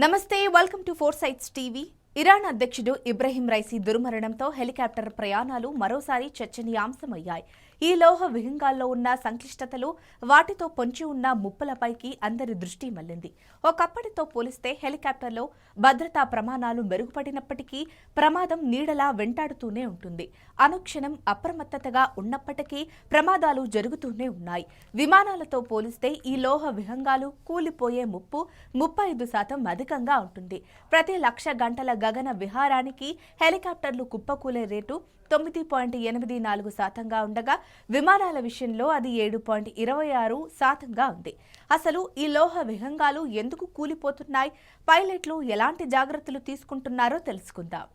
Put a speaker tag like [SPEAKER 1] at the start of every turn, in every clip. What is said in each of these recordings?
[SPEAKER 1] నమస్తే, welcome to four sites TV. Iran అధ్యక్షుడు Ebrahim Raisi దుర్మరణంతో helicopter ప్రయాణాలు మరోసారి చర్చనీయాంశమయ్యాయి. ఈ లోహ విహంగాల్లో ఉన్న సంక్లిష్టతలు, వాటితో పొంచి ఉన్న ముప్పులపైకి అందరి దృష్టి మళ్లింది. ఒకప్పటితో పోలిస్తే హెలికాప్టర్లో భద్రతా ప్రమాణాలు మెరుగుపడినప్పటికీ ప్రమాదం నీడలా వెంటాడుతూనే ఉంటుంది. అనుక్షణం అప్రమత్తతగా ఉన్నప్పటికీ ప్రమాదాలు జరుగుతూనే ఉన్నాయి. విమానాలతో పోలిస్తే ఈ లోహ విహంగాలు కూలిపోయే ముప్పు 35% అధికంగా ఉంటుంది. ప్రతి 1,00,000 గంటల గగన విహారానికి హెలికాప్టర్లు కుప్పకూలే రేటు 9.84% ఉండగా విమానాల విషయంలో అది 7.26% ఉంది. అసలు ఈ లోహ విహంగాలు ఎందుకు కూలిపోతున్నాయి, పైలట్లు ఎలాంటి జాగ్రత్తలు తీసుకుంటున్నారో తెలుసుకుందాం.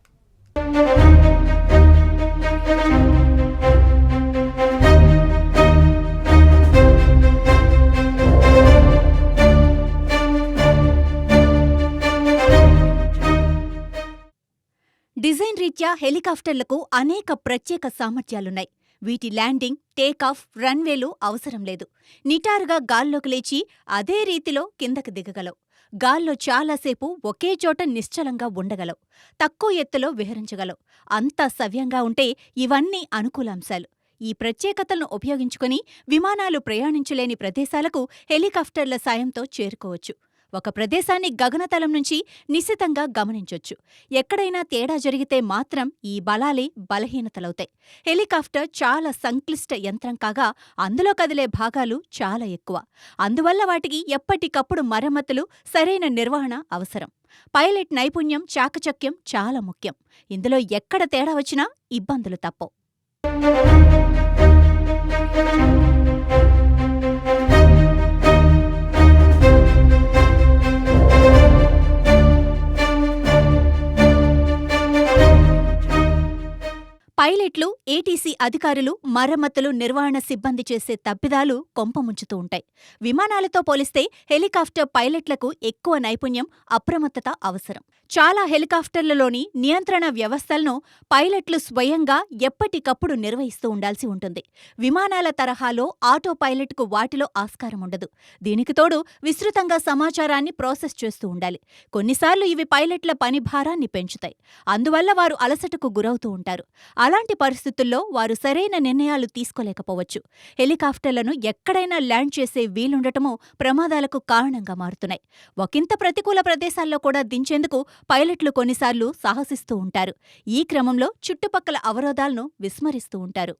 [SPEAKER 2] డిజైన్ రీత్యా హెలికాప్టర్లకు అనేక ప్రత్యేక సామర్థ్యాలున్నాయి. వీటి ల్యాండింగ్, టేకాఫ్, రన్వేలు అవసరం లేదు. నిటారుగా గాల్లోకి లేచి అదే రీతిలో కిందకి దిగగలవు. గాల్లో చాలాసేపు ఒకే చోట నిశ్చలంగా ఉండగలవు. తక్కువ ఎత్తులో విహరించగలవు. అంతా సవ్యంగా ఉంటే ఇవన్నీ అనుకూలాంశాలు. ఈ ప్రత్యేకతలను ఉపయోగించుకుని విమానాలు ప్రయాణించలేని ప్రదేశాలకు హెలికాప్టర్ల సాయంతో చేరుకోవచ్చు. ఒక ప్రదేశాన్ని గగనతలం నుంచి నిశితంగా గమనించొచ్చు. ఎక్కడైనా తేడా జరిగితే మాత్రం ఈ బలాలే బలహీనతలవుతాయి. హెలికాప్టర్ చాలా సంక్లిష్ట యంత్రం కాగా అందులో కదిలే భాగాలు చాలా ఎక్కువ. అందువల్ల వాటికి ఎప్పటికప్పుడు మరమ్మతులు, సరైన నిర్వహణ అవసరం. పైలట్ నైపుణ్యం, చాకచక్యం చాలా ముఖ్యం. ఇందులో ఎక్కడ తేడా వచ్చినా ఇబ్బందులు తప్పవు. పైలట్లు, ఏటీసీ అధికారులు, మరమ్మతులు, నిర్వహణ సిబ్బంది చేసే తప్పిదాలు కొంపముంచుతూ ఉంటాయి. విమానాలతో పోలిస్తే హెలికాప్టర్ పైలట్లకు ఎక్కువ నైపుణ్యం, అప్రమత్తత అవసరం. చాలా హెలికాప్టర్లలోని నియంత్రణ వ్యవస్థలను పైలట్లు స్వయంగా ఎప్పటికప్పుడు నిర్వహిస్తూ ఉండాల్సి ఉంటుంది. విమానాల తరహాలో ఆటో పైలట్కు వాటిలో ఆస్కారం ఉండదు. దీనికి తోడు విస్తృతంగా సమాచారాన్ని ప్రాసెస్ చేస్తూ ఉండాలి. కొన్నిసార్లు ఇవి పైలట్ల పని భారాన్ని పెంచుతాయి. అందువల్ల వారు అలసటకు గురవుతూ ఉంటారు. అలాంటి పరిస్థితుల్లో వారు సరైన నిర్ణయాలు తీసుకోలేకపోవచ్చు. హెలికాప్టర్లను ఎక్కడైనా ల్యాండ్ చేసే వీలుండటమూ ప్రమాదాలకు కారణంగా మారుతున్నాయి. ఒకంత ప్రతికూల ప్రదేశాల్లో కూడా దించేందుకు పైలట్లు కొన్నిసార్లు సాహసిస్తూ ఉంటారు. ఈ క్రమంలో చుట్టుపక్కల అవరోధాలను విస్మరిస్తూ ఉంటారు.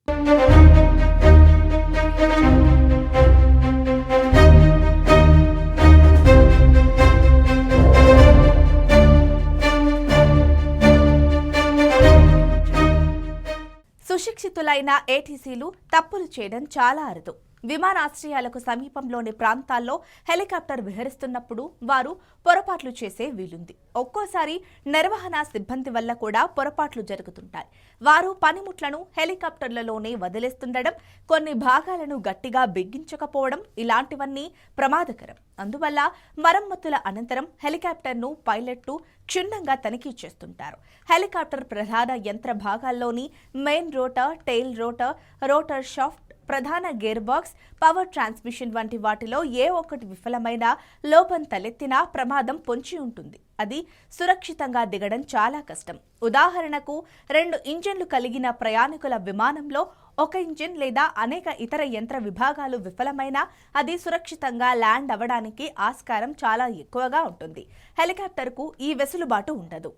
[SPEAKER 1] సుశిక్షితులైన ఏటీసీలు తప్పులు చేయడం చాలా అరుదు. విమానాశ్రయాలకు సమీపంలోని ప్రాంతాల్లో హెలికాప్టర్ విహరిస్తున్నప్పుడు వారు పొరపాట్లు చేసే వీలుంది. ఒక్కోసారి నిర్వహణ సిబ్బంది వల్ల కూడా పొరపాట్లు జరుగుతుంటాయి. వారు పనిముట్లను హెలికాప్టర్లలోనే వదిలేస్తుండడం, కొన్ని భాగాలను గట్టిగా బిగించకపోవడం, ఇలాంటివన్నీ ప్రమాదకరం. అందువల్ల మరమ్మతుల అనంతరం హెలికాప్టర్ను పైలట్లు క్షుణ్ణంగా తనిఖీ చేస్తుంటారు. హెలికాప్టర్ ప్రధాన యంత్ర భాగాల్లోని main rotor, tail rotor, rotor shaft, ప్రధాన గేర్ బాక్స్, పవర్ ట్రాన్స్మిషన్ వంటి వాటిలో ఏ ఒక్కటి విఫలమైన, లోపం తలెత్తినా ప్రమాదం పొంచి ఉంటుంది. అది సురక్షితంగా దిగడం చాలా కష్టం. ఉదాహరణకు 2 ఇంజిన్లు కలిగిన ప్రయాణికుల విమానంలో ఒక ఇంజిన్ లేదా అనేక ఇతర యంత్ర విభాగాలు విఫలమైనా అది సురక్షితంగా ల్యాండ్ అవ్వడానికి ఆస్కారం చాలా ఎక్కువగా ఉంటుంది. హెలికాప్టర్కు ఈ వెసులుబాటు ఉండదు.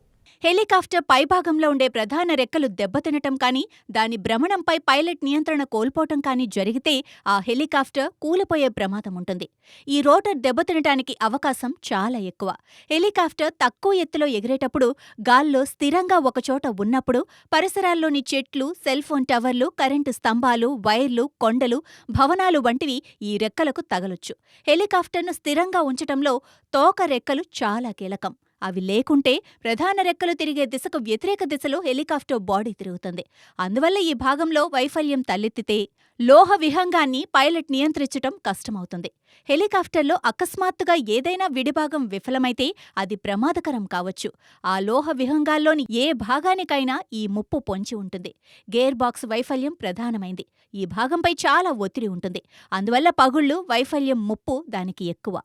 [SPEAKER 2] హెలికాప్టర్ పైభాగంలో ఉండే ప్రధాన రెక్కలు దెబ్బతినటం కానీ, దాని భ్రమణంపై పైలట్ నియంత్రణ కోల్పోవటం కానీ జరిగితే ఆ హెలికాప్టర్ కూలిపోయే ప్రమాదం ఉంటుంది. ఈ రోటర్ దెబ్బతినటానికి అవకాశం చాలా ఎక్కువ. హెలికాప్టర్ తక్కువ ఎత్తులో ఎగిరేటప్పుడు, గాల్లో స్థిరంగా ఒకచోట ఉన్నప్పుడు పరిసరాల్లోని చెట్లు, సెల్ ఫోన్ టవర్లు, కరెంటు స్తంభాలు, వైర్లు, కొండలు, భవనాలు వంటివి ఈ రెక్కలకు తగలొచ్చు. హెలికాప్టర్ను స్థిరంగా ఉంచటంలో తోక రెక్కలు చాలా కీలకం. అవి లేకుంటే ప్రధాన రెక్కలు తిరిగే దిశకు వ్యతిరేక దిశలో హెలికాప్టర్ బాడీ తిరుగుతుంది. అందువల్ల ఈ భాగంలో వైఫల్యం తలెత్తితే లోహ విహంగాన్ని పైలట్ నియంత్రించటం కష్టమవుతుంది. హెలికాప్టర్లో అకస్మాత్తుగా ఏదైనా విడిభాగం విఫలమైతే అది ప్రమాదకరం కావచ్చు. ఆ లోహ విహంగాల్లోని ఏ భాగానికైనా ఈ ముప్పు పొంచి ఉంటుంది. గేర్ బాక్స్ వైఫల్యం ప్రధానమైంది. ఈ భాగంపై చాలా ఒత్తిడి ఉంటుంది. అందువల్ల పగుళ్లు, వైఫల్యం ముప్పు దానికి ఎక్కువ.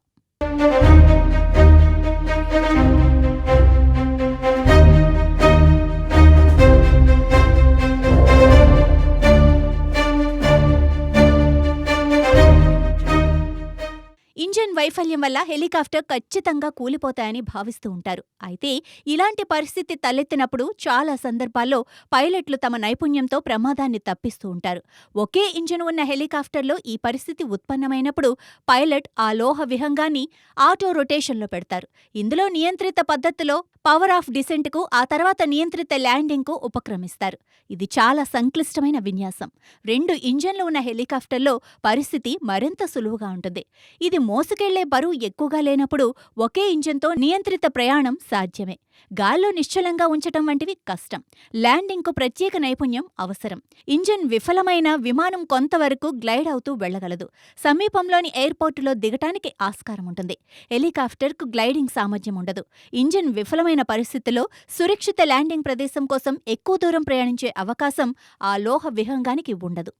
[SPEAKER 2] ఇంజన్ వైఫల్యం వల్ల హెలికాప్టర్ ఖచ్చితంగా కూలిపోతాయని భావిస్తూ ఉంటారు. అయితే ఇలాంటి పరిస్థితి తలెత్తినప్పుడు చాలా సందర్భాల్లో పైలట్లు తమ నైపుణ్యంతో ప్రమాదాన్ని తప్పిస్తూ ఉంటారు. ఒకే ఇంజన్ ఉన్న హెలికాప్టర్లో ఈ పరిస్థితి ఉత్పన్నమైనప్పుడు పైలట్ ఆ లోహ విహంగాన్ని ఆటో రొటేషన్లో పెడతారు. ఇందులో నియంత్రిత పద్ధతిలో పవర్ ఆఫ్ డిసెంట్కు, ఆ తర్వాత నియంత్రిత ల్యాండింగ్కు ఉపక్రమిస్తారు. ఇది చాలా సంక్లిష్టమైన విన్యాసం. 2 ఇంజన్లు ఉన్న హెలికాప్టర్లో పరిస్థితి మరింత సులువుగా ఉంటుంది. ఇది మోసుకెళ్లే బరువు ఎక్కువగా లేనప్పుడు ఒకే ఇంజన్తో నియంత్రిత ప్రయాణం సాధ్యమే. గాల్లో నిశ్చలంగా ఉంచటం వంటివి కష్టం. ల్యాండింగ్కు ప్రత్యేక నైపుణ్యం అవసరం. ఇంజన్ విఫలమైన విమానం కొంతవరకు గ్లైడ్ అవుతూ వెళ్లగలదు. సమీపంలోని ఎయిర్పోర్టులో దిగటానికి ఆస్కారం ఉంటుంది. హెలికాప్టర్కు గ్లైడింగ్ సామర్థ్యం ఉండదు. ఇంజన్ విఫలమైన పరిస్థితిలో సురక్షిత ల్యాండింగ్ ప్రదేశం కోసం ఎక్కువ దూరం ప్రయాణించే అవకాశం ఆ లోహ విహంగానికి ఉండదు.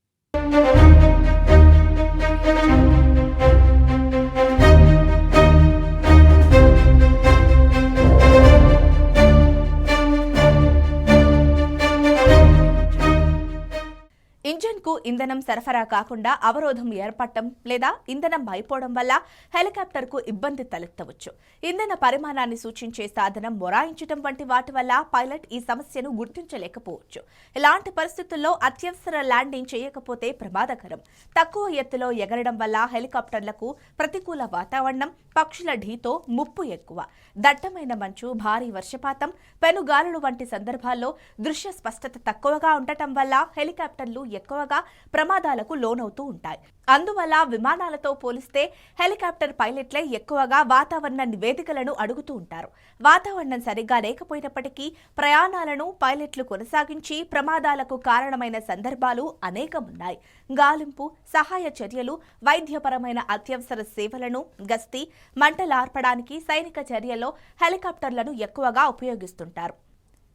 [SPEAKER 1] ఇంజన్కు ఇంధనం సరఫరా కాకుండా అవరోధం ఏర్పడటం లేదా ఇంధనం అయిపోవడం వల్ల హెలికాప్టర్కు ఇబ్బంది తలెత్తవచ్చు. ఇంధన పరిమాణాన్ని సూచించే సాధనం మొరాయించడం వంటి వాటి వల్ల పైలట్ ఈ సమస్యను గుర్తించలేకపోవచ్చు. ఇలాంటి పరిస్థితుల్లో అత్యవసర ల్యాండింగ్ చేయకపోతే ప్రమాదకరం. తక్కువ ఎత్తులో ఎగరడం వల్ల హెలికాప్టర్లకు ప్రతికూల వాతావరణం, పక్షుల ఢీతో ముప్పు ఎక్కువ. దట్టమైన మంచు, భారీ వర్షపాతం, పెనుగాలులు వంటి సందర్భాల్లో దృశ్య స్పష్టత తక్కువగా ఉండటం వల్ల హెలికాప్టర్లు ఎక్కువగా ప్రమాదాలకు లోనవుతూ ఉంటాయి. అందువల్ల విమానాలతో పోలిస్తే హెలికాప్టర్ పైలట్లే ఎక్కువగా వాతావరణ నివేదికలను అడుగుతూ ఉంటారు. వాతావరణం సరిగ్గా లేకపోయినప్పటికీ ప్రయాణాలను పైలట్లు కొనసాగించి ప్రమాదాలకు కారణమైన సందర్భాలు అనేకమున్నాయి. గాలింపు, సహాయ చర్యలు, వైద్యపరమైన అత్యవసర సేవలను, గస్తీ, మంటలార్పడానికి సైనిక చర్యల్లో హెలికాప్టర్లను ఎక్కువగా ఉపయోగిస్తుంటారు.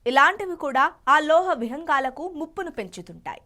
[SPEAKER 1] ఇలాంటివి కూడా ఆ లోహ విహంగాలకు ముప్పును పెంచుతుంటాయి.